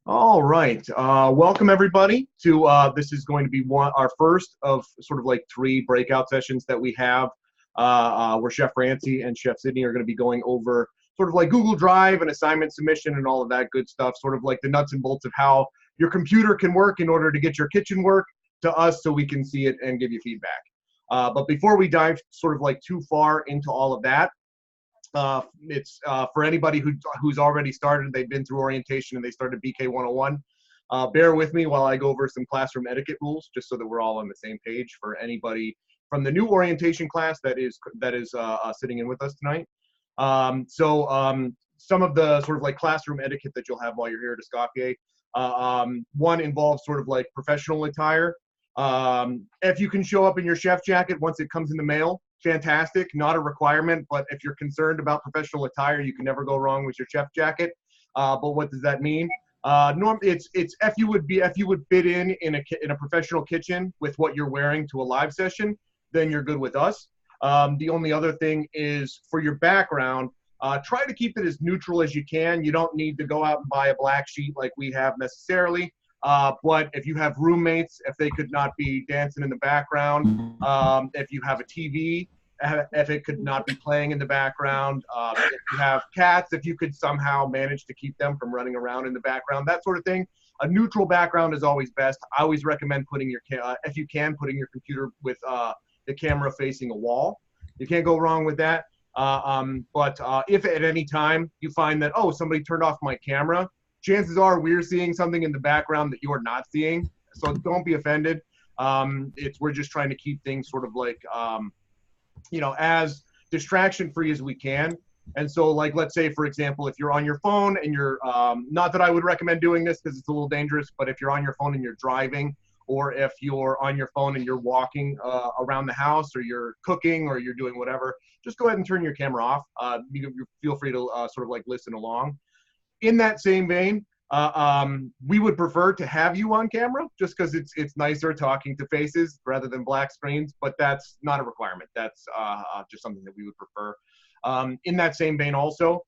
All right. Welcome everybody to this is going to be our first of sort of like three breakout sessions that we have where Chef Francie and Chef Sydney are going to be going over sort of like Google Drive and assignment submission and all of that good stuff, sort of like the nuts and bolts of how your computer can work in order to get your kitchen work to us so we can see it and give you feedback. But before we dive sort of like too far into all of that, it's for anybody who's already started, they've been through orientation and they started BK 101. Bear with me while I go over some classroom etiquette rules, just so that we're all on the same page for anybody from the new orientation class that is sitting in with us tonight. Some of the sort of like classroom etiquette that you'll have while you're here at Escoffier. One involves sort of like professional attire. If you can show up in your chef jacket once it comes in the mail, fantastic, not a requirement, but if you're concerned about professional attire, you can never go wrong with your chef jacket. But what does that mean? It's if you would fit in a professional kitchen with what you're wearing to a live session, then you're good with us. The only other thing is for your background, try to keep it as neutral as you can. You don't need to go out and buy a black sheet like we have necessarily. But if you have roommates, if they could not be dancing in the background, if you have a TV, if it could not be playing in the background, if you have cats, if you could somehow manage to keep them from running around in the background, that sort of thing. A neutral background is always best. I always recommend putting if you can, putting your computer with the camera facing a wall. You can't go wrong with that. But if at any time you find that, oh, somebody turned off my camera, chances are we're seeing something in the background that you're not seeing. So don't be offended. We're just trying to keep things sort of like, as distraction free as we can. And so like, let's say, for example, if you're on your phone and you're, not that I would recommend doing this because it's a little dangerous, but if you're on your phone and you're driving, or if you're on your phone and you're walking around the house, or you're cooking, or you're doing whatever, just go ahead and turn your camera off. You feel free to sort of like listen along. In that same vein, we would prefer to have you on camera just because it's nicer talking to faces rather than black screens, but that's not a requirement. That's just something that we would prefer. In that same vein also,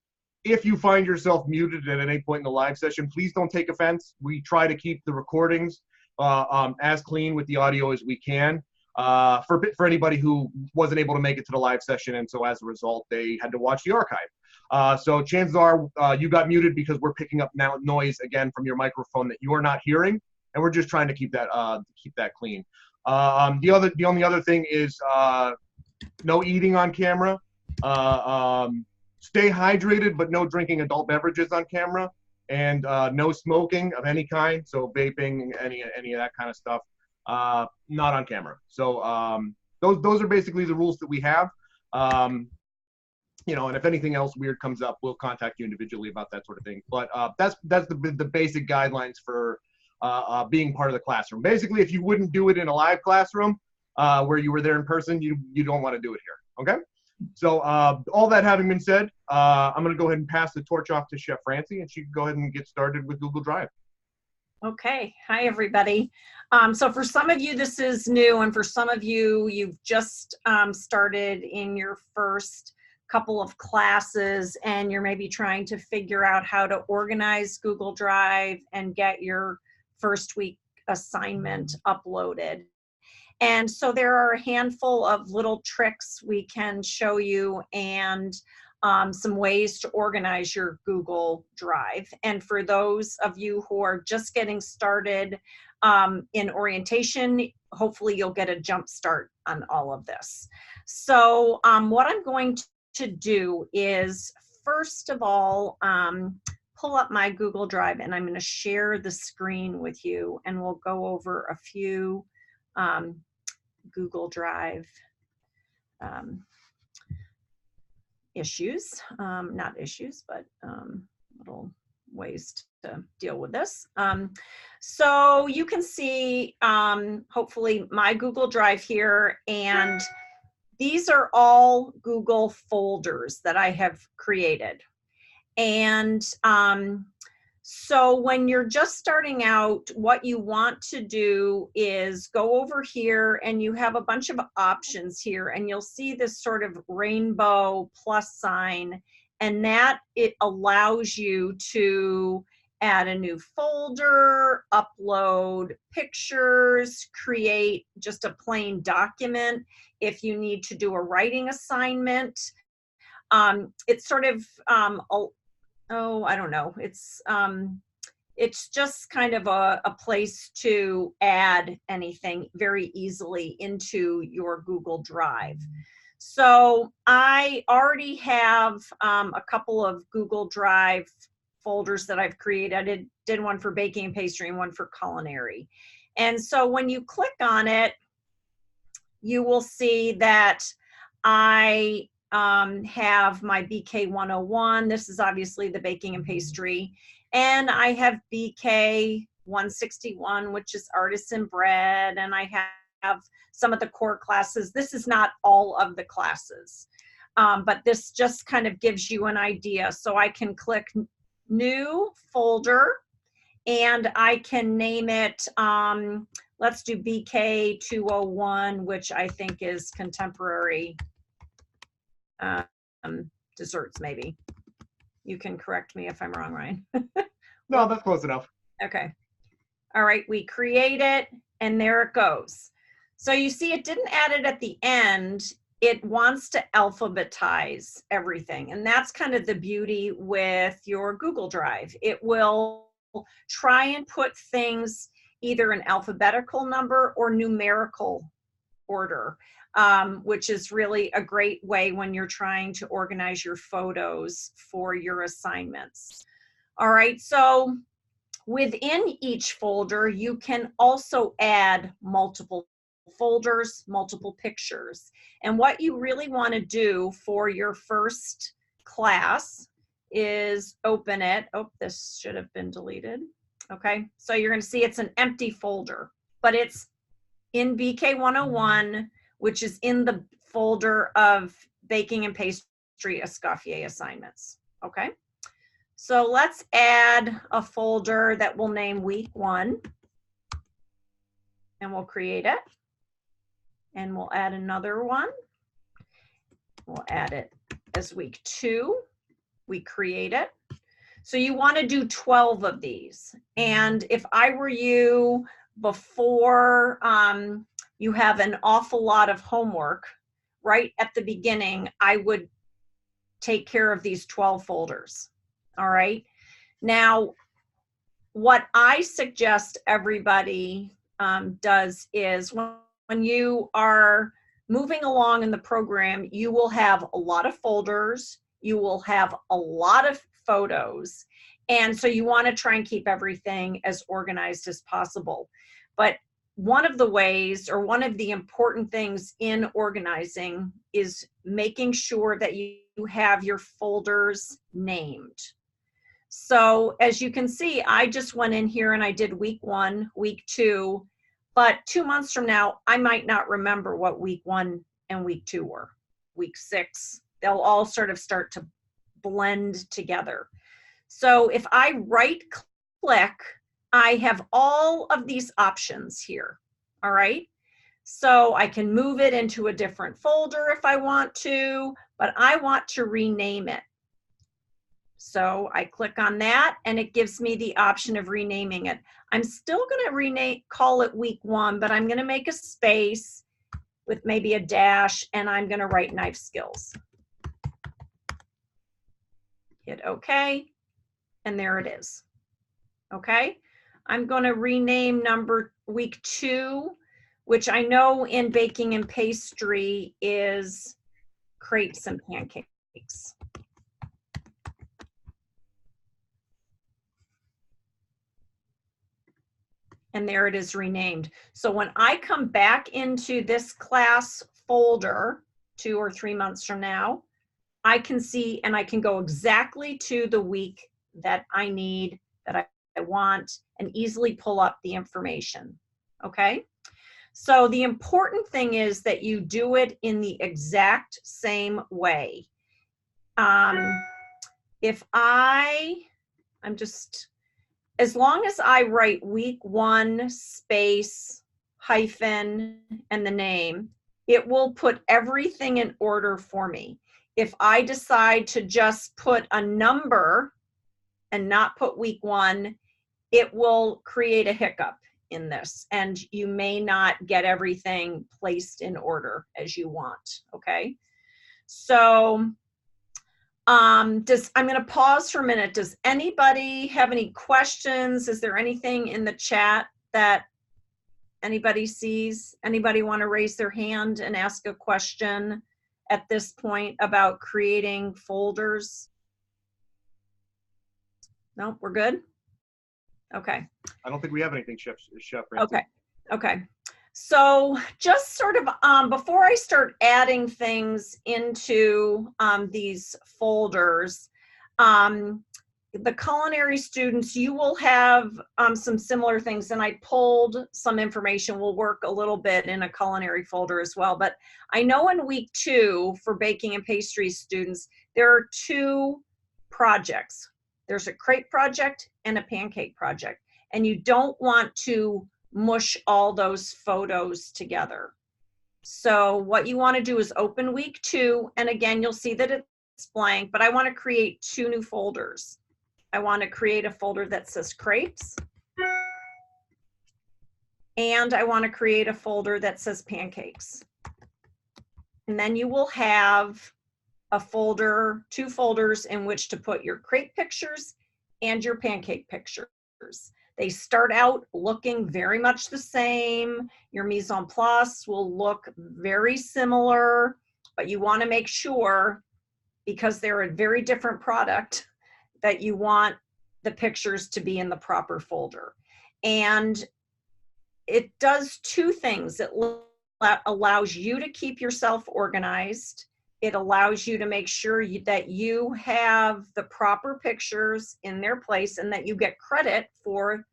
if you find yourself muted at any point in the live session, please don't take offense. We try to keep the recordings as clean with the audio as we can. For anybody who wasn't able to make it to the live session, and so as a result, they had to watch the archive. So chances are you got muted because we're picking up now noise again from your microphone that you are not hearing, and we're just trying to keep that clean. The only other thing is no eating on camera. Stay hydrated, but no drinking adult beverages on camera, and no smoking of any kind. So vaping, any of that kind of stuff, not on camera. So those are basically the rules that we have. And if anything else weird comes up, we'll contact you individually about that sort of thing. But that's the basic guidelines for being part of the classroom. Basically, if you wouldn't do it in a live classroom where you were there in person, you don't want to do it here. Okay. So all that having been said, I'm going to go ahead and pass the torch off to Chef Francie, and she can go ahead and get started with Google Drive. Okay. Hi, everybody. So for some of you, this is new, and for some of you, you've just started in your first couple of classes, and you're maybe trying to figure out how to organize Google Drive and get your first week assignment uploaded. And so there are a handful of little tricks we can show you, and some ways to organize your Google Drive. And for those of you who are just getting started in orientation, hopefully you'll get a jump start on all of this. So what I'm going to do is, first of all, pull up my Google Drive, and I'm going to share the screen with you, and we'll go over a few Google Drive issues, not issues, but little ways to deal with this. So you can see, hopefully, my Google Drive here, and these are all Google folders that I have created. And so when you're just starting out, what you want to do is go over here, and you have a bunch of options here, and you'll see this sort of rainbow plus sign, and that it allows you to add a new folder, upload pictures, create just a plain document if you need to do a writing assignment. It's sort of, I don't know, it's just kind of a place to add anything very easily into your Google Drive. So I already have a couple of Google Drive folders that I've created. I did one for baking and pastry and one for culinary. And so when you click on it, you will see that I have my BK 101. This is obviously the baking and pastry. And I have BK 161, which is artisan bread. And I have some of the core classes. This is not all of the classes, but this just kind of gives you an idea. So I can click new folder and I can name it, let's do BK 201, which I think is contemporary desserts, maybe. You can correct me if I'm wrong, Ryan. No, that's close enough. Okay. All right, we create it and there it goes. So you see it didn't add it at the end. It wants to alphabetize everything. And that's kind of the beauty with your Google Drive. It will try and put things either in alphabetical number or numerical order, which is really a great way when you're trying to organize your photos for your assignments. All right, so within each folder, you can also add multiple folders, multiple pictures. And what you really want to do for your first class is open it. Oh, this should have been deleted. Okay, so you're going to see it's an empty folder, but it's in BK 101, which is in the folder of baking and pastry Escoffier assignments. Okay, so let's add a folder that we'll name week 1, and we'll create it. And we'll add another one. We'll add it as week 2. We create it. So you want to do 12 of these. And if I were you, before you have an awful lot of homework, right at the beginning, I would take care of these 12 folders. All right. Now, what I suggest everybody does is when you are moving along in the program, you will have a lot of folders, you will have a lot of photos, and so you want to try and keep everything as organized as possible. But one of the ways, or one of the important things in organizing, is making sure that you have your folders named. So as you can see, I just went in here and I did week 1, week 2, but 2 months from now, I might not remember what week 1 and week 2 were. Week 6, they'll all sort of start to blend together. So if I right click, I have all of these options here. All right. So I can move it into a different folder if I want to, but I want to rename it. So I click on that and it gives me the option of renaming it. I'm still going to call it week 1, but I'm going to make a space with maybe a dash and I'm going to write knife skills. Hit OK, and there it is. Okay, I'm going to rename week 2, which I know in baking and pastry is crepes and pancakes. And there it is renamed. So when I come back into this class folder 2 or 3 months from now, I can see and I can go exactly to the week that I need, that I want, and easily pull up the information. Okay? So the important thing is that you do it in the exact same way. If I'm just, as long as I write week 1 space hyphen and the name, it will put everything in order for me. If I decide to just put a number and not put week 1, it will create a hiccup in this, and you may not get everything placed in order as you want, okay? So I'm going to pause for a minute. Does anybody have any questions? Is there anything in the chat that anybody sees? Anybody want to raise their hand and ask a question at this point about creating folders? No, we're good? Okay. I don't think we have anything, Chef Ramsey. Okay. Okay. So just sort of before I start adding things into these folders, the culinary students, you will have some similar things, and I pulled some information. We'll work a little bit in a culinary folder as well, but I know in week 2 for baking and pastry students, there are 2 projects. There's a crepe project and a pancake project, and you don't want to mush all those photos together. So what you want to do is open week 2, and again, you'll see that it's blank, but I want to create 2 new folders. I want to create a folder that says crepes, and I want to create a folder that says pancakes. And then you will have a folder, 2 folders in which to put your crepe pictures and your pancake pictures. They start out looking very much the same. Your mise en place will look very similar, but you want to make sure, because they're a very different product, that you want the pictures to be in the proper folder. And it does 2 things. It allows you to keep yourself organized. It allows you to make sure that you have the proper pictures in their place and that you get credit for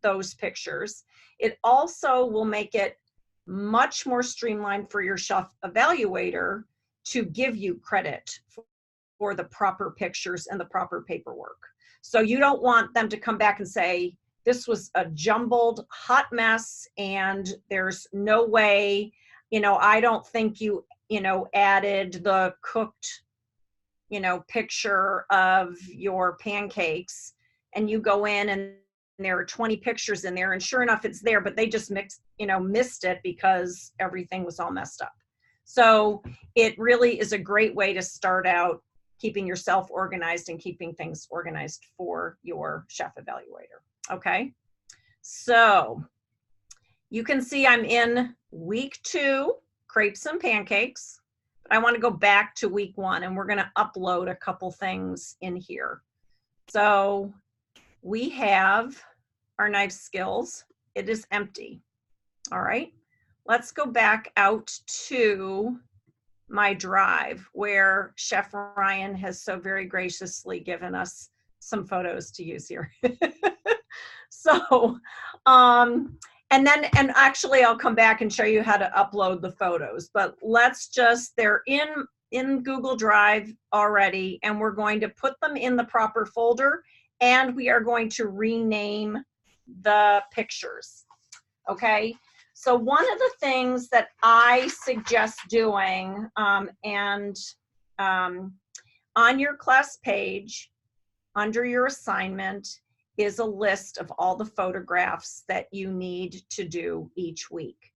those pictures. It also will make it much more streamlined for your chef evaluator to give you credit for the proper pictures and the proper paperwork. So you don't want them to come back and say, this was a jumbled hot mess and there's no way, I don't think you added the cooked, picture of your pancakes, and you go in and there are 20 pictures in there, and sure enough it's there, but they just missed it because everything was all messed up. So it really is a great way to start out keeping yourself organized and keeping things organized for your chef evaluator. Okay, so you can see I'm in week 2, crepes and pancakes. But I want to go back to week 1, and we're going to upload a couple things in here. So we have our knife skills. It is empty. All right, let's go back out to my drive where Chef Ryan has so very graciously given us some photos to use here. So, and actually I'll come back and show you how to upload the photos, but they're in Google Drive already, and we're going to put them in the proper folder, and we are going to rename the pictures. Okay. So one of the things that I suggest doing, on your class page, under your assignment, is a list of all the photographs that you need to do each week.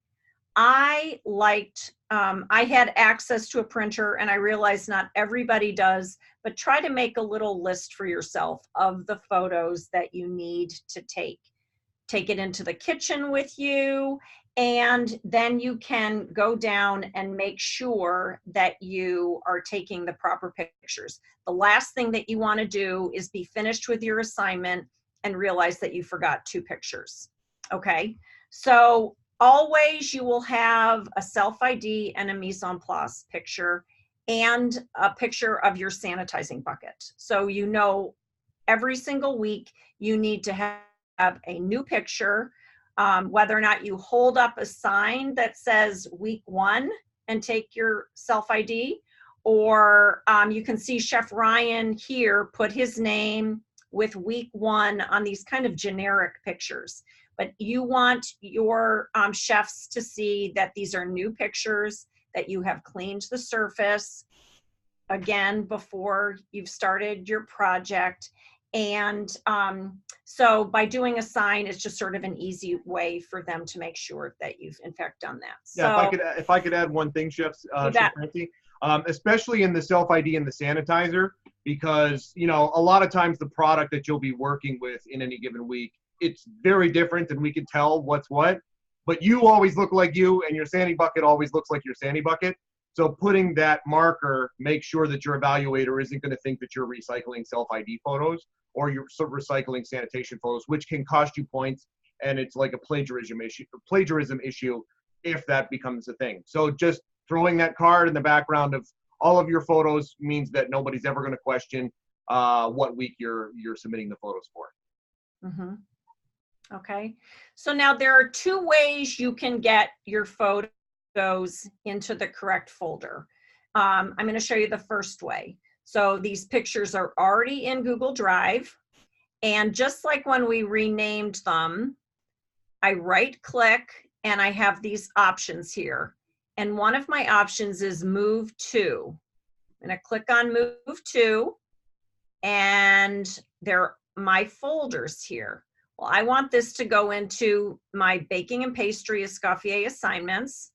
I had access to a printer, and I realized not everybody does, but try to make a little list for yourself of the photos that you need to take. Take it into the kitchen with you, and then you can go down and make sure that you are taking the proper pictures. The last thing that you want to do is be finished with your assignment and realize that you forgot 2 pictures. Okay, so always you will have a self-ID and a mise en place picture and a picture of your sanitizing bucket. So every single week you need to have a new picture, whether or not you hold up a sign that says week 1 and take your self-ID, or you can see Chef Ryan here put his name with week 1 on these kind of generic pictures. But you want your chefs to see that these are new pictures, that you have cleaned the surface, again, before you've started your project. And so by doing a sign, it's just sort of an easy way for them to make sure that you've in fact done that. Yeah, So if I could add one thing, Chef you bet. Francie, especially in the self ID and the sanitizer, because you know a lot of times the product that you'll be working with in any given week, it's very different, and we can tell what's what. But you always look like you, and your Sandy bucket always looks like your Sandy bucket. So putting that marker, make sure that your evaluator isn't going to think that you're recycling self ID photos or you're recycling sanitation photos, which can cost you points, and it's like a plagiarism issue if that becomes a thing. So just throwing that card in the background of all of your photos means that nobody's ever going to question what week you're submitting the photos for. Mm-hmm. Okay. So now there are two ways you can get your photos into the correct folder. I'm going to show you the first way. So these pictures are already in Google Drive. And just like when we renamed them, I right click and I have these options here. And one of my options is Move To. I'm going to click on Move To, and there are my folders here. Well, I want this to go into my baking and pastry Escoffier assignments.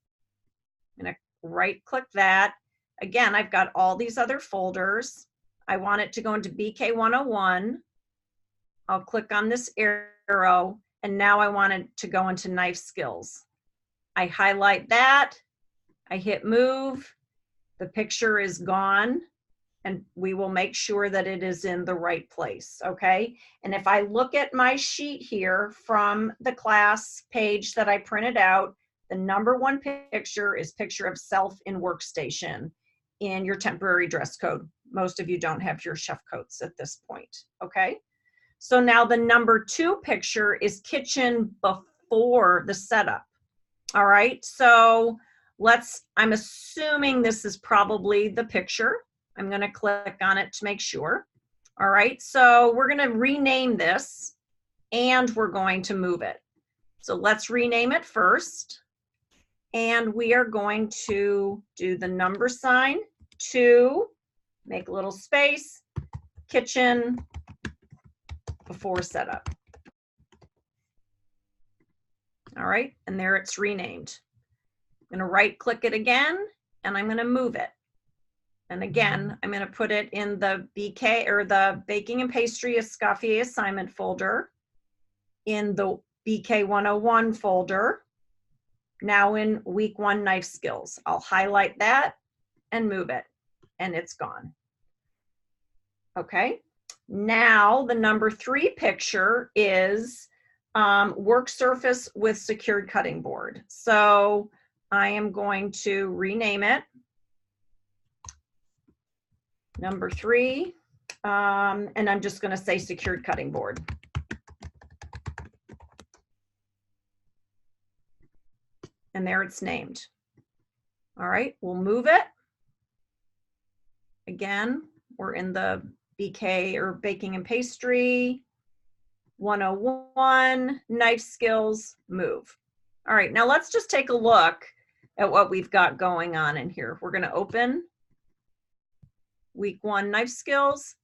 I'm going to right click that. Again, I've got all these other folders. I want it to go into BK 101. I'll click on this arrow, and now I want it to go into knife skills. I highlight that. I hit move. The picture is gone, and we will make sure that it is in the right place, okay? And if I look at my sheet here from the class page that I printed out, the number one picture is picture of self in workstation in your temporary dress code. Most of you don't have your chef coats at this point, okay? So now the number two picture is kitchen before the setup. All right, so I'm assuming this is probably the picture. I'm going to click on it to make sure. All right, so we're going to rename this and we're going to move it. So let's rename it first. And we are going to do the number sign, 2, make a little space, kitchen before setup. All right, and there it's renamed. I'm going to right click it again and I'm going to move it. And again, I'm going to put it in the BK or the Baking and Pastry Escoffier assignment folder, in the BK 101 folder, now in week 1 knife skills. I'll highlight that and move it, and it's gone. Okay, now the number 3 picture is work surface with secured cutting board. So I am going to rename it. Number 3, and I'm just going to say secured cutting board. And there it's named. All right, we'll move it. Again, we're in the BK or Baking and Pastry 101, knife skills, move. All right, now let's just take a look at what we've got going on in here. We're going to open week 1 knife skills,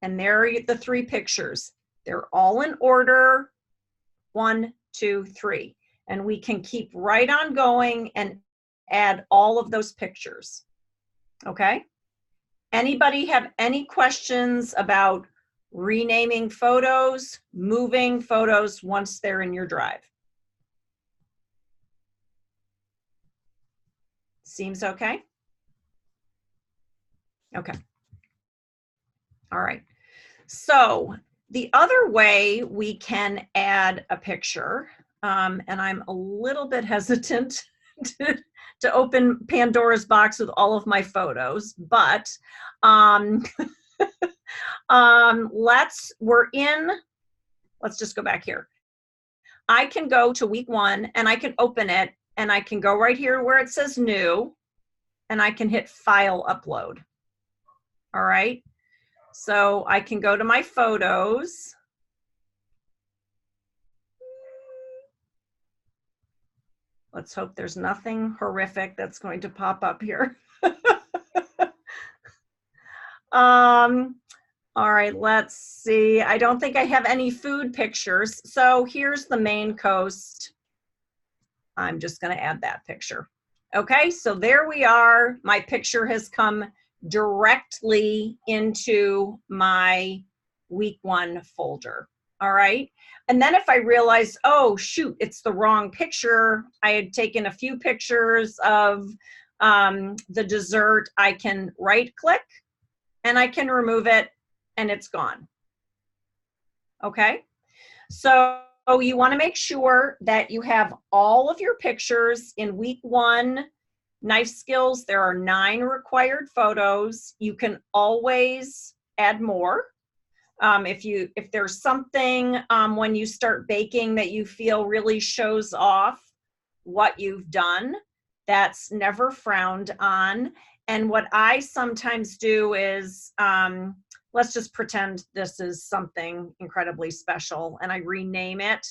and there are the 3 pictures. They're all in order, 1, 2, 3. And we can keep right on going and add all of those pictures. Okay? Anybody have any questions about renaming photos, moving photos once they're in your drive? Seems okay? Okay. All right. So the other way we can add a picture, and I'm a little bit hesitant to open Pandora's box with all of my photos, but let's just go back here. I can go to week 1 and I can open it, and I can go right here where it says new, and I can hit file upload. All right. So I can go to my photos. Let's hope there's nothing horrific that's going to pop up here. All right, let's see. I don't think I have any food pictures. So here's the Maine coast. I'm just going to add that picture. Okay, so there we are. My picture has come directly into my week 1 folder. All right. And then if I realize, oh, shoot, it's the wrong picture, I had taken a few pictures of the dessert, I can right click and I can remove it and it's gone. Okay. So you want to make sure that you have all of your pictures in week 1 Knife Skills. There are 9 required photos. You can always add more. If there's something when you start baking that you feel really shows off what you've done, that's never frowned on. And what I sometimes do is, let's just pretend this is something incredibly special and I rename it.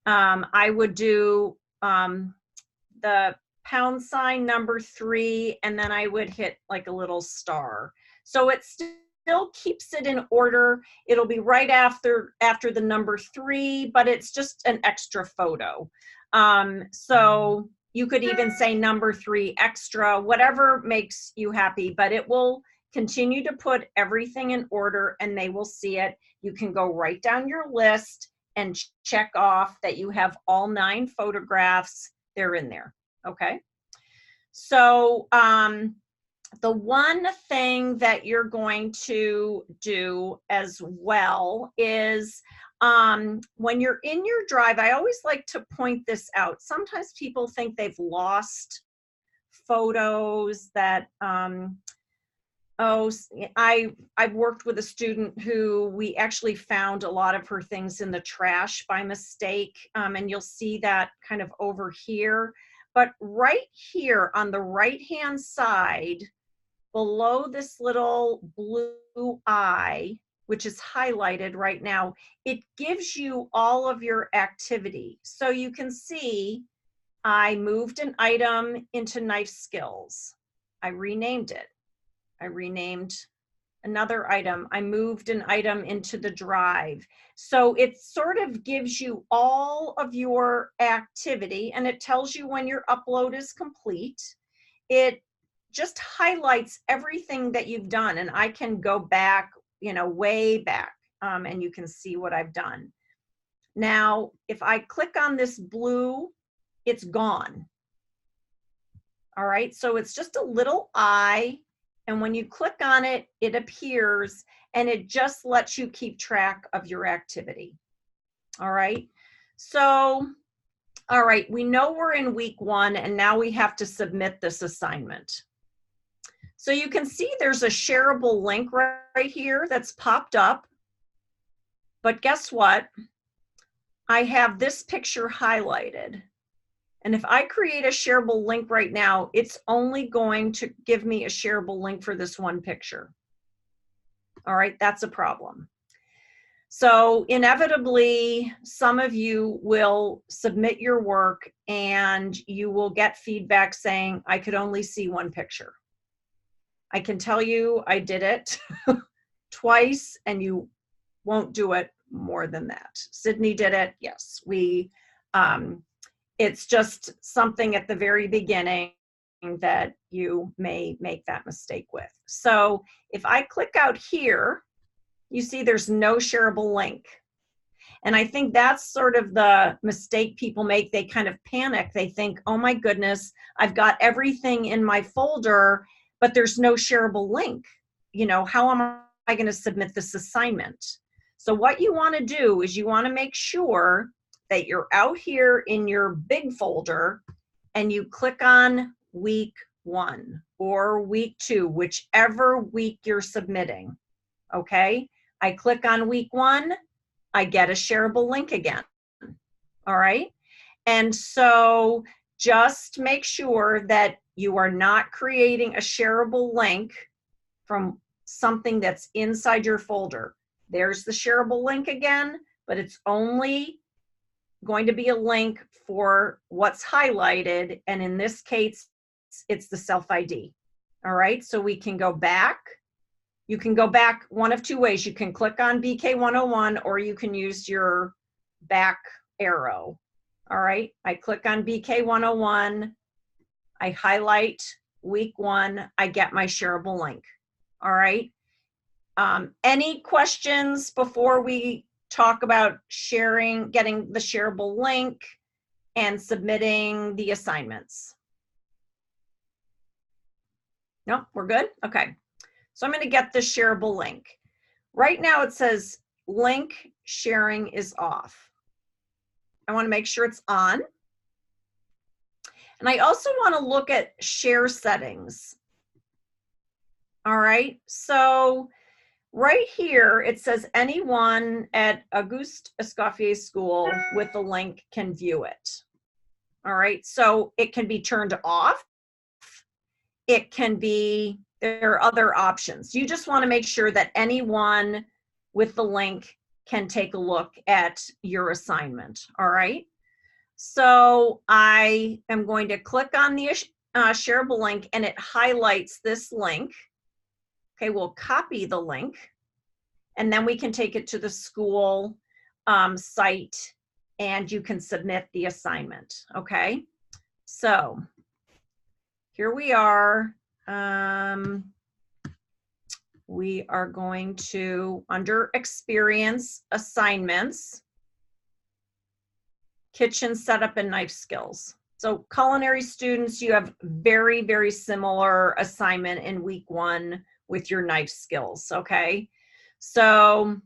I would do the # number 3, and then I would hit like a little star. So it still keeps it in order. It'll be right after the number 3, but it's just an extra photo. So you could even say number 3 extra, whatever makes you happy, but it will continue to put everything in order and they will see it. You can go right down your list and check off that you have all 9 photographs. They're in there. Okay. So the one thing that you're going to do as well is when you're in your drive, I always like to point this out. Sometimes people think they've lost photos that, I've worked with a student who we actually found a lot of her things in the trash by mistake. And you'll see that kind of over here. But right here on the right-hand side, below this little blue eye, which is highlighted right now, it gives you all of your activity. So you can see I moved an item into Knife Skills. I renamed it. I renamed another item. I moved an item into the drive. So it sort of gives you all of your activity and it tells you when your upload is complete. It just highlights everything that you've done, and I can go back, way back, and you can see what I've done. Now, if I click on this blue, it's gone. All right, so it's just a little eye, and when you click on it, it appears, and it just lets you keep track of your activity. All right, so, all right, we know we're in week 1, and now we have to submit this assignment. So you can see there's a shareable link right here that's popped up. But guess what? I have this picture highlighted. And if I create a shareable link right now, it's only going to give me a shareable link for this one picture. All right, that's a problem. So inevitably, some of you will submit your work and you will get feedback saying, I could only see one picture. I can tell you I did it twice and you won't do it more than that. Sydney did it. Yes, it's just something at the very beginning that you may make that mistake with. So if I click out here, you see there's no shareable link. And I think that's sort of the mistake people make. They kind of panic. They think, oh my goodness, I've got everything in my folder, but there's no shareable link. How am I going to submit this assignment? So what you want to do is you want to make sure that you're out here in your big folder and you click on week 1 or week 2, whichever week you're submitting. Okay, I click on week 1, I get a shareable link again. All right, and so just make sure that you are not creating a shareable link from something that's inside your folder. There's the shareable link again, but it's only going to be a link for what's highlighted. And in this case, it's the self ID. All right, so we can go back you can go back one of two ways. You can click on BK 101 or you can use your back arrow. All right, I click on BK 101, I highlight week 1, I get my shareable link. All right. Any questions before we talk about sharing, getting the shareable link and submitting the assignments? No, we're good? Okay. So I'm going to get the shareable link. Right now it says link sharing is off. I want to make sure it's on. And I also want to look at share settings. All right. So right here, it says anyone at Auguste Escoffier School with the link can view it. All right. So it can be turned off. It can be, there are other options. You just want to make sure that anyone with the link can take a look at your assignment. All right. So I am going to click on the shareable link and it highlights this link. Okay, we'll copy the link and then we can take it to the school site and you can submit the assignment. Okay, so here we are. We are going to, under experience assignments, kitchen setup and knife skills. So culinary students, you have very, very similar assignment in week 1 with your knife skills, okay? So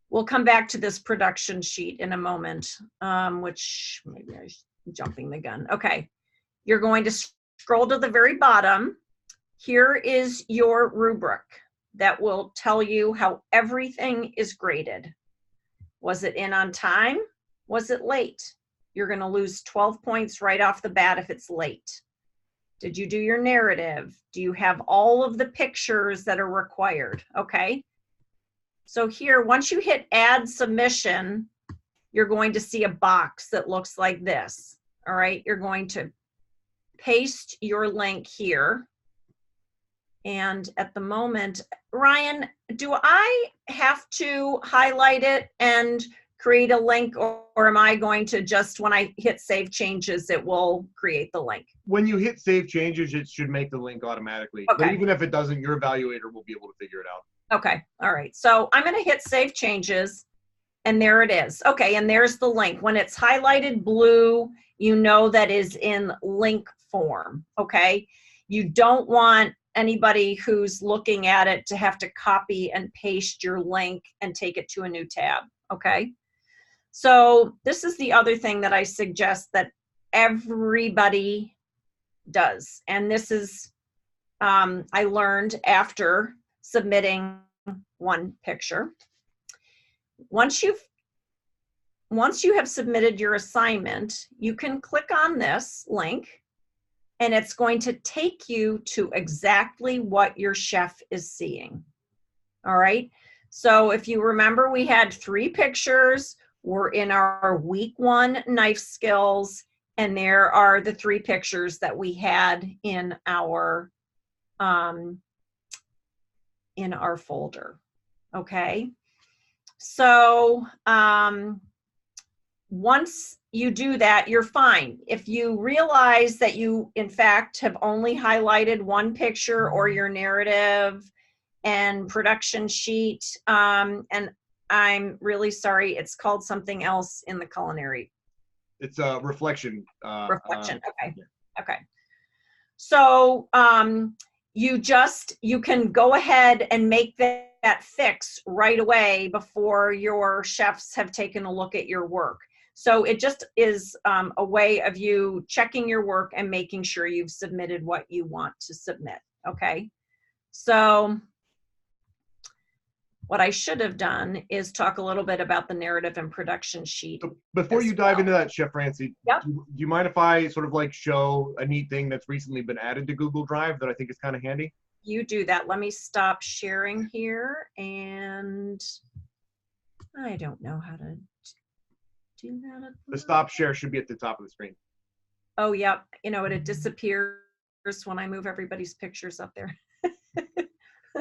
we'll come back to this production sheet in a moment, which maybe I'm jumping the gun. Okay, you're going to scroll to the very bottom. Here is your rubric that will tell you how everything is graded. Was it in on time? Was it late? You're going to lose 12 points right off the bat if it's late. Did you do your narrative? Do you have all of the pictures that are required? Okay. So here, once you hit add submission, you're going to see a box that looks like this. All right. You're going to paste your link here. And at the moment, Ryan, do I have to highlight it and create a link, or am I going to just, when I hit save changes, it will create the link? When you hit save changes, it should make the link automatically. Okay. But even if it doesn't, your evaluator will be able to figure it out. Okay. All right. So I'm going to hit save changes and there it is. Okay. And there's the link. When it's highlighted blue, you know that is in link form. Okay. You don't want anybody who's looking at it to have to copy and paste your link and take it to a new tab. Okay. So this is the other thing that I suggest that everybody does. And this is, I learned after submitting one picture. Once you have submitted your assignment, you can click on this link and it's going to take you to exactly what your chef is seeing. All right. So if you remember, we had 3 pictures. We're in our week 1 knife skills, and there are the 3 pictures that we had in our folder. Okay. So once you do that, you're fine. If you realize that you, in fact, have only highlighted 1 picture or your narrative and production sheet, and I'm really sorry, it's called something else in the culinary. It's a reflection. Reflection. Okay. Okay. So you can go ahead and make that fix right away before your chefs have taken a look at your work. So it just is a way of you checking your work and making sure you've submitted what you want to submit. Okay. So what I should have done is talk a little bit about the narrative and production sheet. So before you dive into that, Chef Francie, yep. do you mind if I sort of like show a neat thing that's recently been added to Google Drive that I think is kind of handy? You do that. Let me stop sharing here, and I don't know how to do that. The stop share should be at the top of the screen. Oh, yep. You know, it disappears when I move everybody's pictures up there.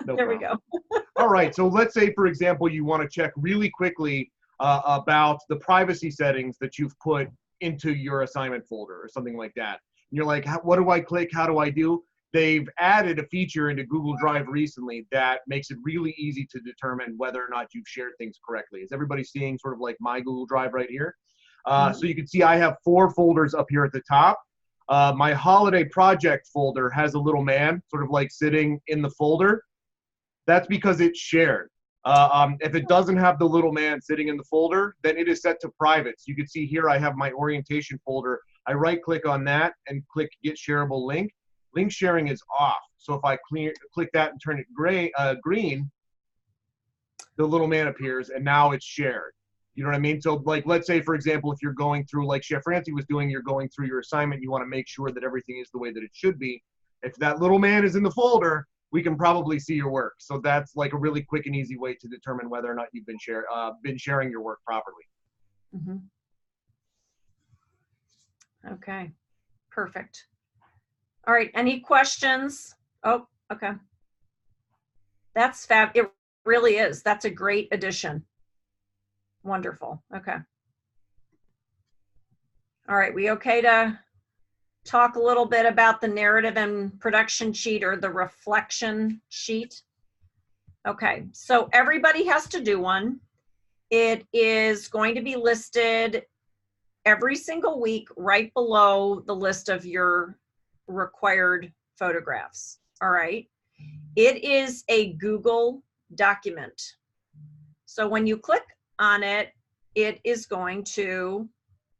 No There we problem. go. All right, so let's say, for example, you want to check really quickly about the privacy settings that you've put into your assignment folder or something like that. And you're like, what do I click? How do I do? They've added a feature into Google Drive recently that makes it really easy to determine whether or not you've shared things correctly. Is everybody seeing sort of like my Google Drive right here? So you can see I have 4 folders up here at the top. My holiday project folder has a little man sort of like sitting in the folder. That's because it's shared. If it doesn't have the little man sitting in the folder, then it is set to private. So you can see here I have my orientation folder. I right click on that and click get shareable link. Link sharing is off. So if I click that and turn it green, the little man appears and now it's shared. You know what I mean? So like, let's say, for example, if you're going through, like Chef Francie was doing, you're going through your assignment, you want to make sure that everything is the way that it should be. If that little man is in the folder, we can probably see your work. So that's like a really quick and easy way to determine whether or not you've been sharing your work properly. Okay, perfect. All right, any questions? Oh, okay. That's fab. It really is. That's a great addition. Wonderful. Okay. All right, we okay to talk a little bit about the narrative and production sheet, or the reflection sheet? Okay, so everybody has to do one. It is going to be listed every single week right below the list of your required photographs. All right. It is a Google document. So when you click on it, it is going to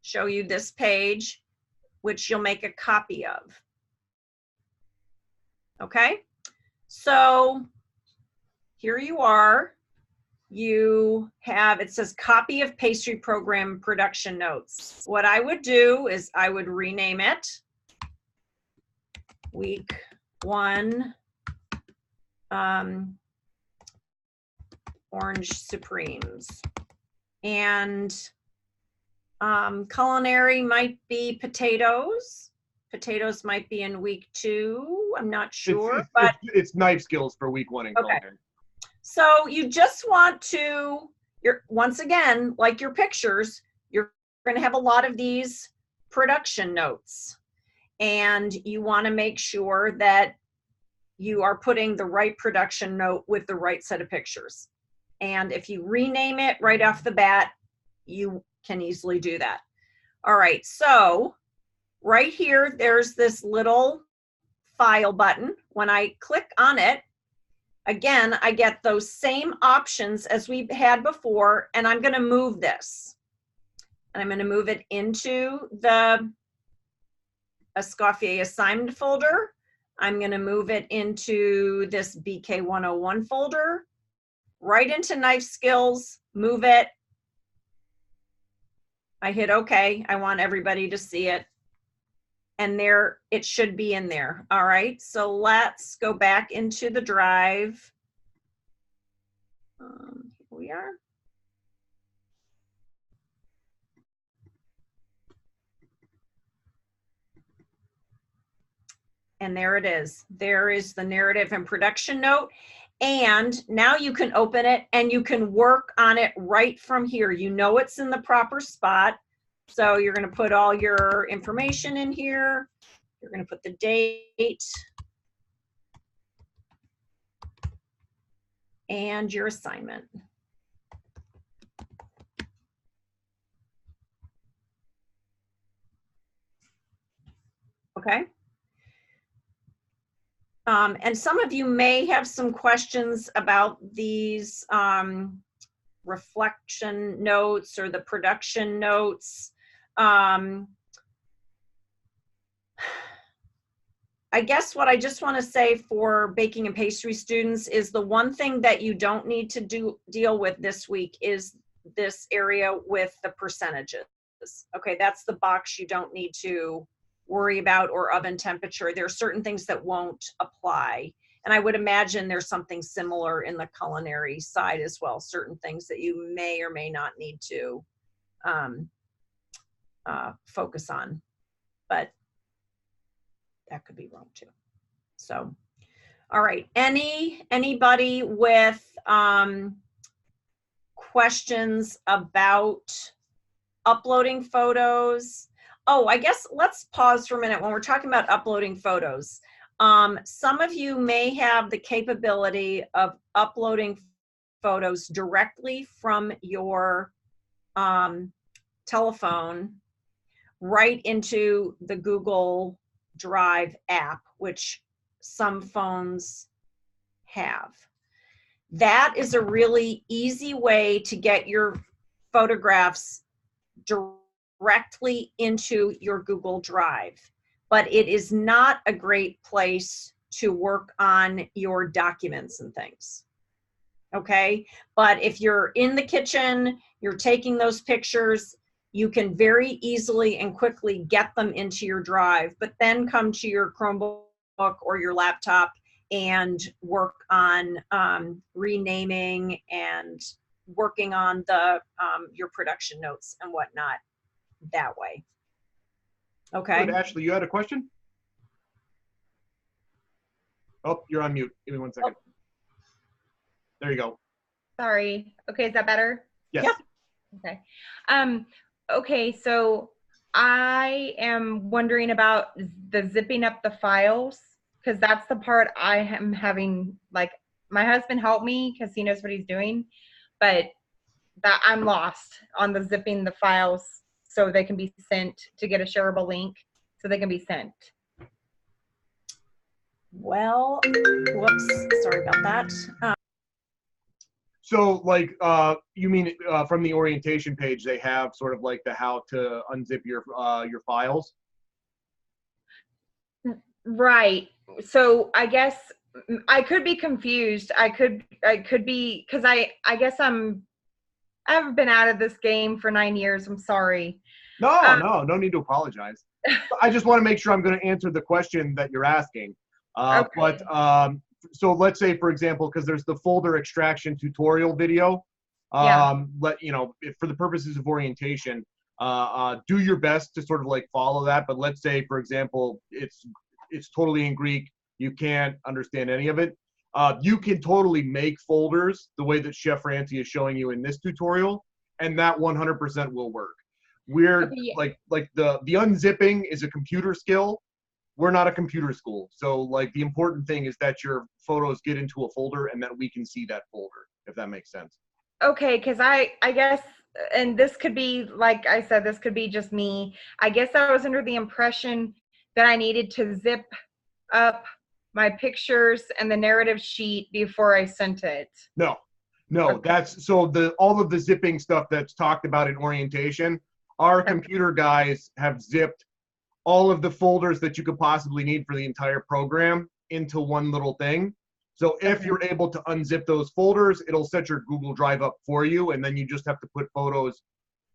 show you this page, which you'll make a copy of. Okay. So here you are. You have, it says copy of pastry program production notes. What I would do is I would rename it week 1 Orange Supremes. And culinary might be potatoes. Potatoes might be in week 2. I'm not sure, but it's knife skills for week 1 in culinary. So you just want to, once again, like your pictures, you're going to have a lot of these production notes, and you want to make sure that you are putting the right production note with the right set of pictures. And if you rename it right off the bat, you can easily do that. All right, so right here, there's this little file button. When I click on it, again, I get those same options as we've had before, and I'm going to move this. And I'm going to move it into the Escoffier assignment folder. I'm going to move it into this BK 101 folder, right into knife skills, move it. I hit OK. I want everybody to see it. And there, it should be in there. All right, so let's go back into the drive. Here we are. And there it is. There is the narrative and production note. And now you can open it and you can work on it right from here. You know it's in the proper spot. So you're going to put all your information in here. You're going to put the date and your assignment. Okay. And some of you may have some questions about these reflection notes or the production notes. I guess what I just want to say for baking and pastry students is the one thing that you don't need to deal with this week is this area with the percentages. Okay, that's the box you don't need to worry about, or oven temperature. There are certain things that won't apply. And I would imagine there's something similar in the culinary side as well, certain things that you may or may not need to focus on. But that could be wrong too. So, All right. Anybody with questions about uploading photos? Oh, I guess let's pause for a minute when we're talking about uploading photos. Some of you may have the capability of uploading photos directly from your telephone right into the Google Drive app, which some phones have. That is a really easy way to get your photographs directly into your Google Drive, but it is not a great place to work on your documents and things. Okay, but if you're in the kitchen, you're taking those pictures, you can very easily and quickly get them into your drive, but then come to your Chromebook or your laptop and work on renaming and working on the your production notes and whatnot that way. Okay. Good. Ashley, you had a question? Oh, you're on mute. Give me 1 second. Oh. There you go. Sorry. Okay, is that better? Yes. Yep. Okay. Okay, so I am wondering about the zipping up the files, because that's the part I am having, like, my husband helped me because he knows what he's doing, but that I'm lost on the zipping the files so they can be sent, to get a shareable link so they can be sent. Well, whoops, sorry about that. So, like, you mean from the orientation page, they have sort of like the how to unzip your files? Right. So I guess I could be confused. I could be, because I guess I've been out of this game for 9 years. I'm sorry. No need to apologize. I just want to make sure I'm going to answer the question that you're asking. Okay. But so let's say, for example, because there's the folder extraction tutorial video. Yeah. For the purposes of orientation, do your best to sort of like follow that. But let's say, for example, it's totally in Greek. You can't understand any of it. You can totally make folders the way that Chef Francie is showing you in this tutorial, and that 100% will work. We're Okay, yeah. like the unzipping is a computer skill. We're not a computer school, so like the important thing is that your photos get into a folder and that we can see that folder, if that makes sense. Okay, because I guess, and this could be, like I said, this could be just me. I guess I was under the impression that I needed to zip up my pictures and the narrative sheet before I sent it. No, Okay. that's so all of the zipping stuff that's talked about in orientation, our computer guys have zipped all of the folders that you could possibly need for the entire program into one little thing. So if you're able to unzip those folders, it'll set your Google Drive up for you, and then you just have to put photos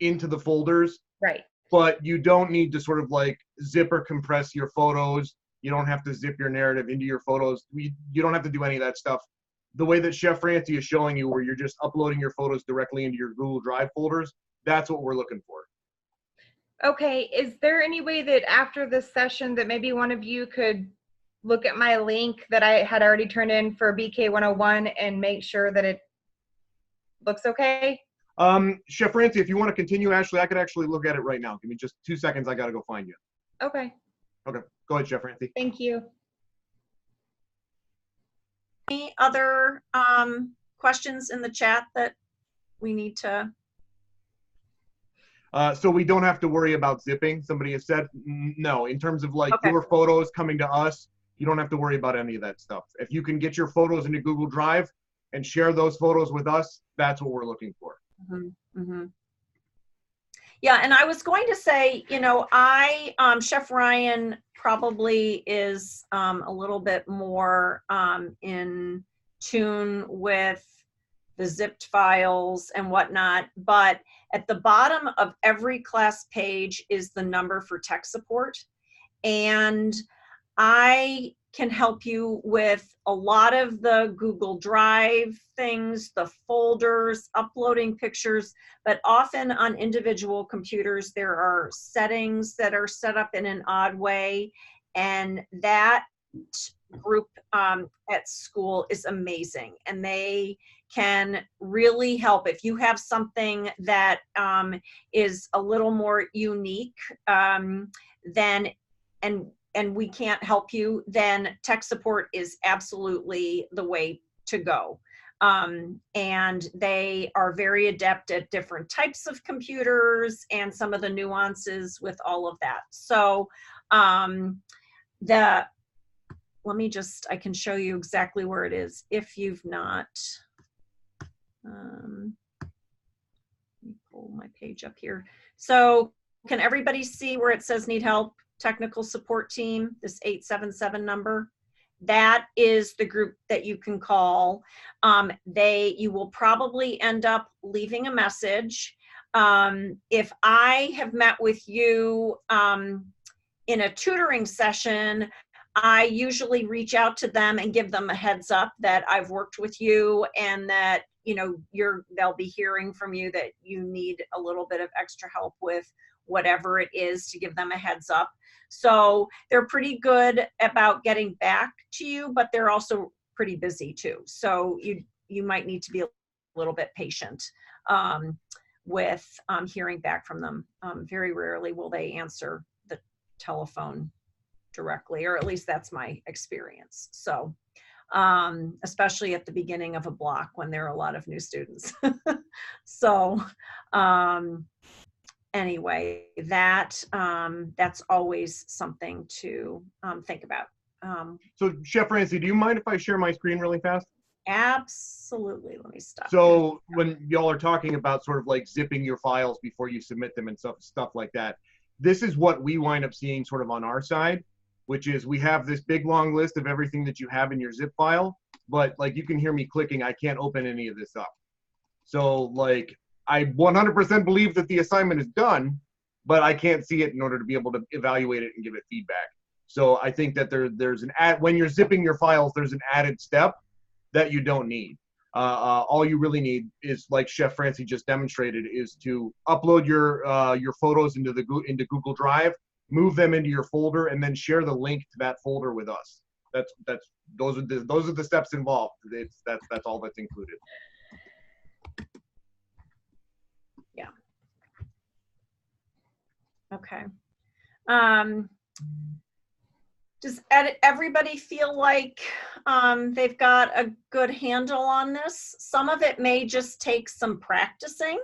into the folders. Right. But you don't need to sort of like zip or compress your photos. You don't have to zip your narrative into your photos. You don't have to do any of that stuff. The way that Chef Francie is showing you, where you're just uploading your photos directly into your Google Drive folders, that's what we're looking for. Okay, is there any way that after this session that maybe one of you could look at my link that I had already turned in for BK 101 and make sure that it looks okay? Chef Francie, if you want to continue, Ashley, I could actually look at it right now. Give me just 2 seconds. I got to go find you. Okay, Okay, go ahead, Chef Francie. thank you. Any other questions in the chat that we need to? So we don't have to worry about zipping. Somebody has said no. In terms of like Okay. your photos coming to us, you don't have to worry about any of that stuff. If you can get your photos into Google Drive and share those photos with us, that's what we're looking for. Mm-hmm, mm-hmm. Yeah, and I was going to say, Chef Ryan probably is a little bit more in tune with the zipped files and whatnot, but at the bottom of every class page is the number for tech support. And I can help you with a lot of the Google Drive things, the folders, uploading pictures, but often on individual computers, there are settings that are set up in an odd way, and that group at school is amazing, and they can really help. If you have something that is a little more unique, then and we can't help you, then tech support is absolutely the way to go. And they are very adept at different types of computers and some of the nuances with all of that. So I can show you exactly where it is if you've not, let me pull my page up here. So can everybody see where it says need help? Technical support team, this 877 number? That is the group that you can call. You will probably end up leaving a message. If I have met with you in a tutoring session, I usually reach out to them and give them a heads up that I've worked with you and that, you know, they'll be hearing from you that you need a little bit of extra help with whatever it is, to give them a heads up. So they're pretty good about getting back to you, but they're also pretty busy too. So you might need to be a little bit patient with hearing back from them. Very rarely will they answer the telephone directly, or at least that's my experience. So especially at the beginning of a block when there are a lot of new students. So anyway, that's always something to think about. So Chef Francie, do you mind if I share my screen really fast? Absolutely. Let me stop. So when y'all are talking about sort of like zipping your files before you submit them and stuff like that, this is what we wind up seeing sort of on our side, which is we have this big long list of everything that you have in your zip file, but like you can hear me clicking, I can't open any of this up. So like I 100% believe that the assignment is done, but I can't see it in order to be able to evaluate it and give it feedback. So I think that there's when you're zipping your files, there's an added step that you don't need. All you really need is, like Chef Francie just demonstrated, is to upload your photos into Google Drive, move them into your folder, and then share the link to that folder with us. Those are the steps involved. That's all that's included. Yeah. Okay. Does everybody feel like they've got a good handle on this? Some of it may just take some practicing,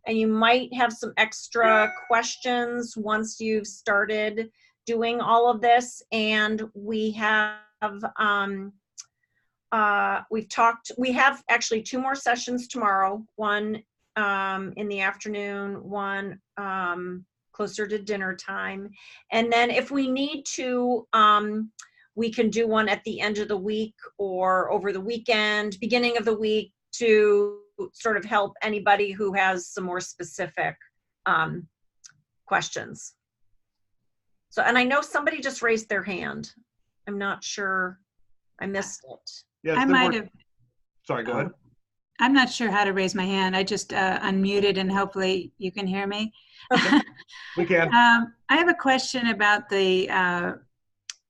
and you might have some extra questions once you've started doing all of this. And we have we have actually 2 more sessions tomorrow, one in the afternoon, one closer to dinner time. And then if we need to, we can do one at the end of the week or over the weekend, beginning of the week, to sort of help anybody who has some more specific questions. So, and I know somebody just raised their hand. I'm not sure, I missed it. Yes, I might have. Sorry, go ahead. I'm not sure how to raise my hand. I just unmuted, and hopefully you can hear me. We can. I have a question about the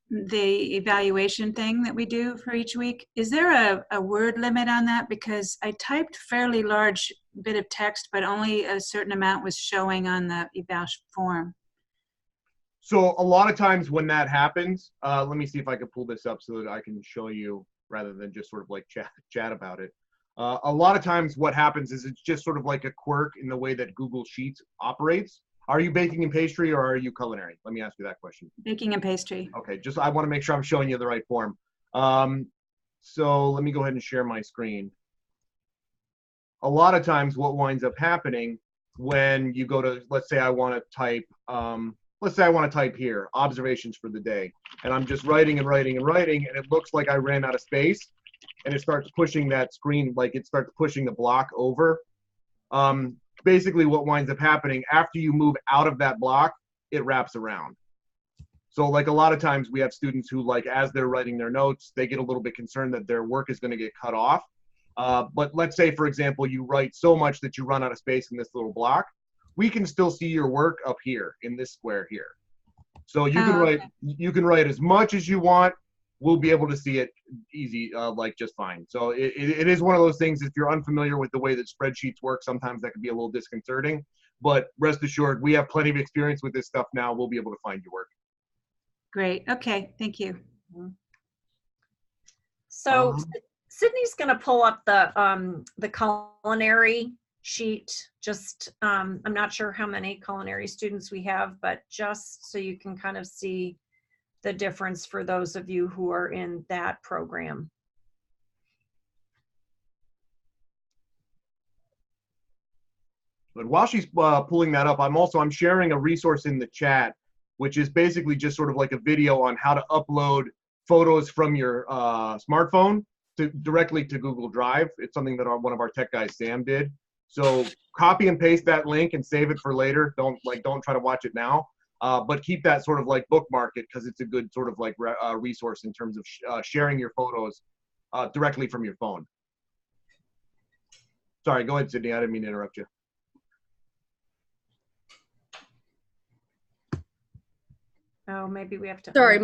evaluation thing that we do for each week. Is there a word limit on that? Because I typed fairly large bit of text, but only a certain amount was showing on the eval form. So a lot of times when that happens, let me see if I can pull this up so that I can show you rather than just sort of like chat about it. A lot of times what happens is it's just sort of like a quirk in the way that Google Sheets operates. Are you baking and pastry or are you culinary? Let me ask you that question. Baking and pastry. Okay, I want to make sure I'm showing you the right form. So let me go ahead and share my screen. A lot of times what winds up happening when you go to, let's say I want to type, here, observations for the day. And I'm just writing and writing and writing, and it looks like I ran out of space. And it starts pushing that screen, like it starts pushing the block over. Basically what winds up happening after you move out of that block, it wraps around. So like a lot of times we have students who, like, as they're writing their notes, they get a little bit concerned that their work is going to get cut off. But let's say, for example, you write so much that you run out of space in this little block. We can still see your work up here in this square here. So you can write as much as you want. we'll be able to see it easy, like just fine. So it is one of those things, if you're unfamiliar with the way that spreadsheets work, sometimes that can be a little disconcerting. But rest assured, we have plenty of experience with this stuff now. We'll be able to find your work. Great. Okay. Thank you. So Sydney's going to pull up the culinary sheet. Just I'm not sure how many culinary students we have, but just so you can kind of see the difference for those of you who are in that program. But while she's pulling that up, I'm sharing a resource in the chat, which is basically just sort of like a video on how to upload photos from your smartphone directly to Google Drive. It's something that one of our tech guys, Sam, did. So copy and paste that link and save it for later. Don't try to watch it now, but keep that sort of like bookmark it, because it's a good sort of like resource in terms of sharing your photos directly from your phone. Sorry, go ahead, Sydney. I didn't mean to interrupt you. Oh, maybe we have to. Sorry,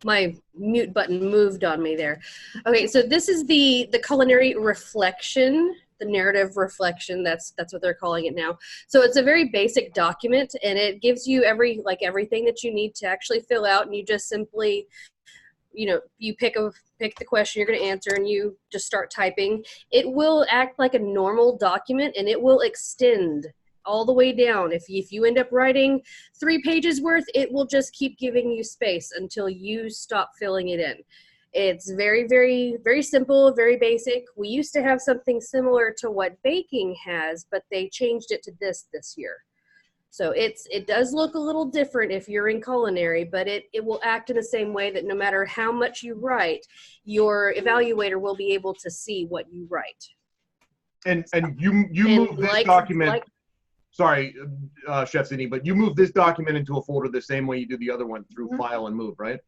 my mute button moved on me there. Okay, so this is the culinary reflection, the narrative reflection. That's what they're calling it now. So it's a very basic document, and it gives you everything that you need to actually fill out, and you just simply, you pick the question you're going to answer, and you just start typing. It will act like a normal document, and it will extend all the way down. If you end up writing 3 pages worth, it will just keep giving you space until you stop filling it in. It's very, very, very simple, very basic. We used to have something similar to what baking has, but they changed it to this year. So it does look a little different if you're in culinary, but it will act in the same way that no matter how much you write, your evaluator will be able to see what you write. And you move this document. Sorry, Chef Sydney, but you move this document into a folder the same way you do the other one through File and Move, right?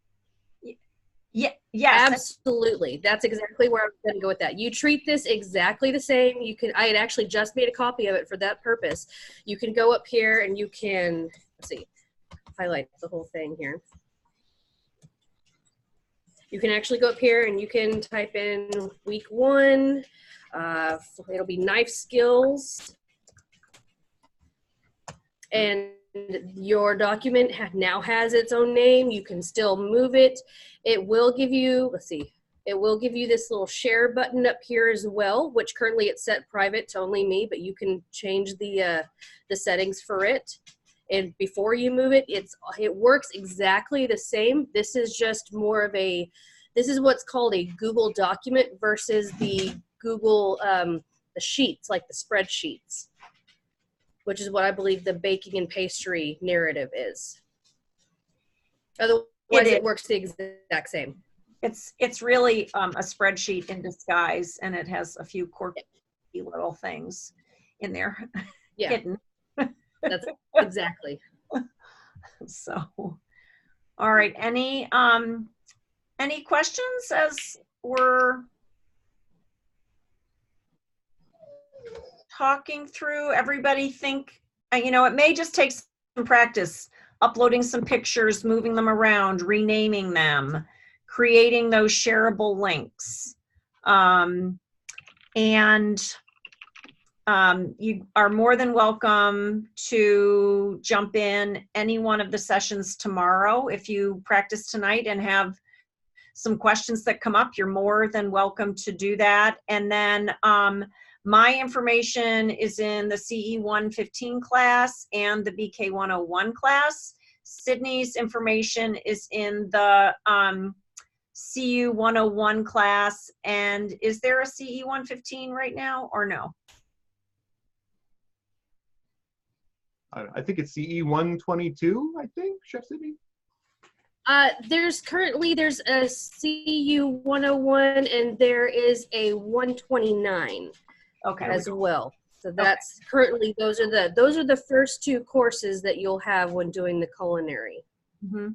Yeah. Yes. Absolutely. That's exactly where I was going to go with that. You treat this exactly the same. I had actually just made a copy of it for that purpose. You can go up here and you can, highlight the whole thing here. You can actually go up here and you can type in week 1. It'll be knife skills. And your document now has its own name. You can still move it. It will give you, it will give you this little share button up here as well, which currently it's set private to only me, but you can change the settings for it. And before you move it, it works exactly the same. This is just more of this is what's called a Google document versus the Google, the sheets, like the spreadsheets, which is what I believe the baking and pastry narrative is. Otherwise, it works the exact same. It's really a spreadsheet in disguise, and it has a few quirky little things in there. Yeah, hidden. That's exactly. So, all right. Any questions as we're talking through? Everybody think, it may just take some practice, uploading some pictures, moving them around, renaming them, creating those shareable links. You are more than welcome to jump in any one of the sessions tomorrow. If you practice tonight and have some questions that come up, you're more than welcome to do that. And then my information is in the CE 115 class and the BK 101 class. Sydney's information is in the CU 101 class. And is there a CE 115 right now or no? I think it's CE 122, I think, Chef Sydney? There's a CU 101 and there is a 129 as well. So that's currently, those are the first 2 courses that you'll have when doing the culinary. Mm-hmm.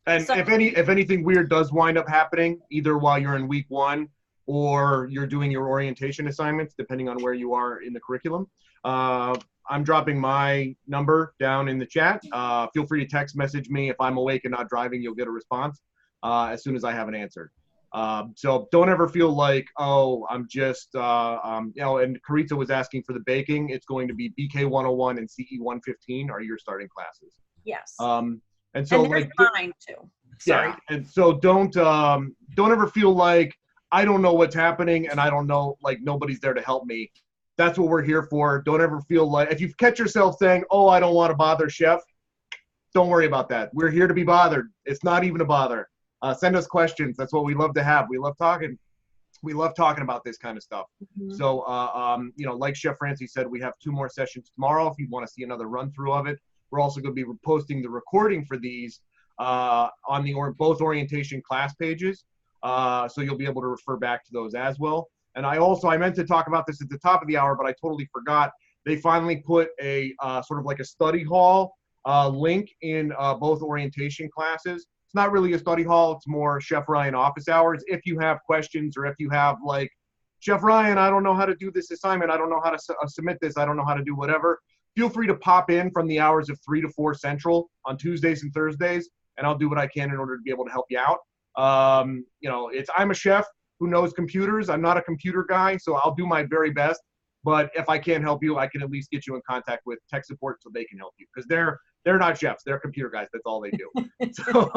And so, if anything weird does wind up happening, either while you're in week 1 or you're doing your orientation assignments, depending on where you are in the curriculum, I'm dropping my number down in the chat. Feel free to text message me. If I'm awake and not driving, you'll get a response. as soon as I have an answer. So don't ever feel like, oh, I'm just, you know, and Carita was asking for the baking. It's going to be BK 101 and CE 115 are your starting classes. Yes. And so and there's like, mine too. Sorry. yeah, and so don't ever feel like I don't know what's happening and I don't know, like nobody's there to help me. That's what we're here for. Don't ever feel like, if you catch yourself saying, oh, I don't want to bother Chef, don't worry about that. We're here to be bothered. It's not even a bother. Send us questions. That's what we love to have. We love talking. We love talking about this kind of stuff. Mhm. So, you know, like Chef Francie said, we have 2 more sessions tomorrow. If you want to see another run through of it, we're also going to be posting the recording for these on the both orientation class pages. So you'll be able to refer back to those as well. And I meant to talk about this at the top of the hour, but I totally forgot. They finally put a sort of like a study hall link in both orientation classes. It's not really a study hall. It's more Chef Ryan office hours. If you have questions or if you have like, Chef Ryan, I don't know how to do this assignment. I don't know how to submit this. I don't know how to do whatever. Feel free to pop in from the hours of 3 to 4 Central on Tuesdays and Thursdays, and I'll do what I can in order to be able to help you out. You know, I'm a chef who knows computers. I'm not a computer guy, so I'll do my very best. But if I can't help you, I can at least get you in contact with tech support so they can help you, because they're not chefs. They're computer guys. That's all they do. So,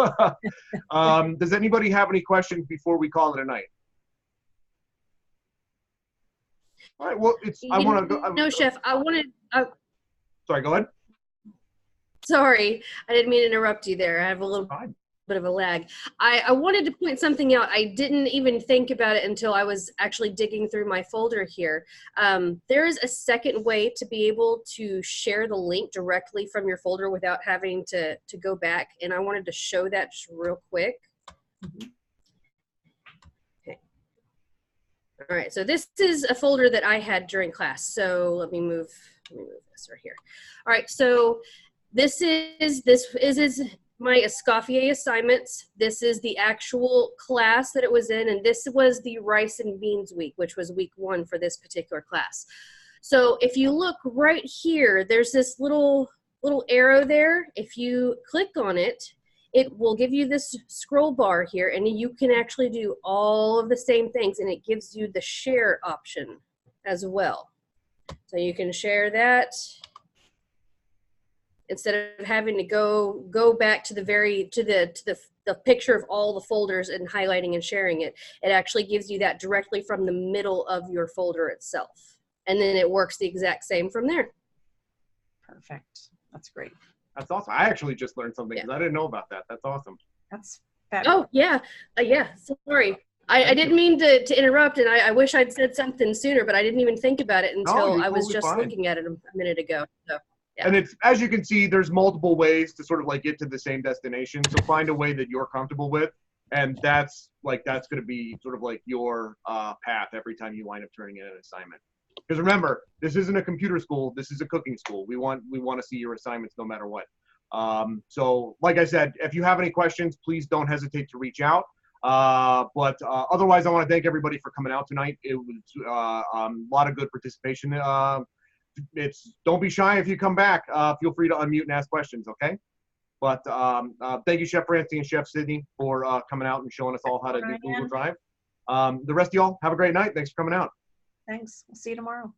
does anybody have any questions before we call it a night? All right. Well, I want to go. No, Chef, Sorry, go ahead. sorry, I didn't mean to interrupt you there. I have a little Fine. bit of a lag. I wanted to point something out. I didn't even think about it until I was actually digging through my folder here. There is a second way to be able to share the link directly from your folder without having to go back, and I wanted to show that just real quick. Okay. All right, so this is a folder that I had during class. So let me move this right here. All right, so this is my Escoffier assignments. This is the actual class that it was in, and this was the rice and beans week, which was week 1 for this particular class. So if you look right here, there's this little arrow there. If you click on it, it will give you this scroll bar here, and you can actually do all of the same things, and it gives you the share option as well. So you can share that instead of having to go back to the picture of all the folders and highlighting and sharing it. It actually gives you that directly from the middle of your folder itself. And then it works the exact same from there. Perfect. That's great. That's awesome. I actually just learned something because I didn't know about that. That's awesome. That's fabulous. Oh, yeah. Yeah, sorry. I didn't mean to interrupt, and I wish I'd said something sooner, but I didn't even think about it until you're I was totally just fine. looking at it a minute ago. So, yeah. And it's, as you can see, there's multiple ways to sort of like get to the same destination. So find a way that you're comfortable with. And that's going to be sort of like your path every time you wind up turning in an assignment. Because remember, this isn't a computer school. This is a cooking school. We want to see your assignments no matter what. So like I said, if you have any questions, please don't hesitate to reach out. But otherwise, I want to thank everybody for coming out tonight. It was a lot of good participation. Don't be shy if you come back. Feel free to unmute and ask questions, okay? But thank you, Chef Francie and Chef Sydney, for coming out and showing us all how to do Google Drive. The rest of y'all, have a great night. Thanks for coming out. Thanks. We'll see you tomorrow.